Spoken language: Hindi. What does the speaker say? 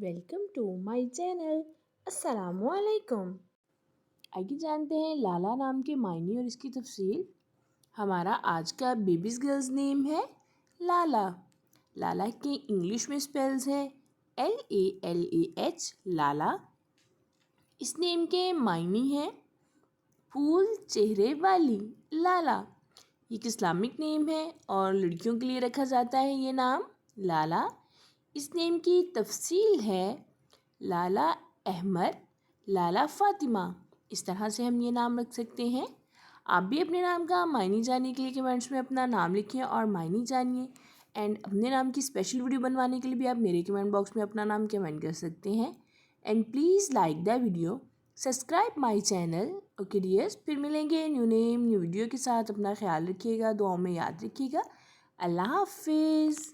Welcome to my channel. अस्सलामुअलैकुम। आइए जानते हैं लाला नाम के मायने और इसकी तफसील। हमारा आज का बेबीज़ गर्ल्स नेम है लाला। लाला के इंग्लिश में स्पेल्स है LALAH लाला। इस नेम के मायने हैं फूल चेहरे वाली लाला। ये एक इस्लामिक नेम है और लड़कियों के लिए रखा जाता है ये नाम लाला। इस नेम की तफसील है लाला अहमद, लाला फ़ातिमा। इस तरह से हम ये नाम रख सकते हैं। आप भी अपने नाम का मायने जानने के लिए कमेंट्स में अपना नाम लिखिए और मायने जानिए। एंड अपने नाम की स्पेशल वीडियो बनवाने के लिए भी आप मेरे कमेंट बॉक्स में अपना नाम कमेंट कर सकते हैं। And please like the video, subscribe my channel. Okay dears, फिर मिलेंगे न्यू नेम न्यू वीडियो के साथ। अपना ख्याल रखिएगा, दुआओं में याद रखिएगा। अल्लाह हाफिज़।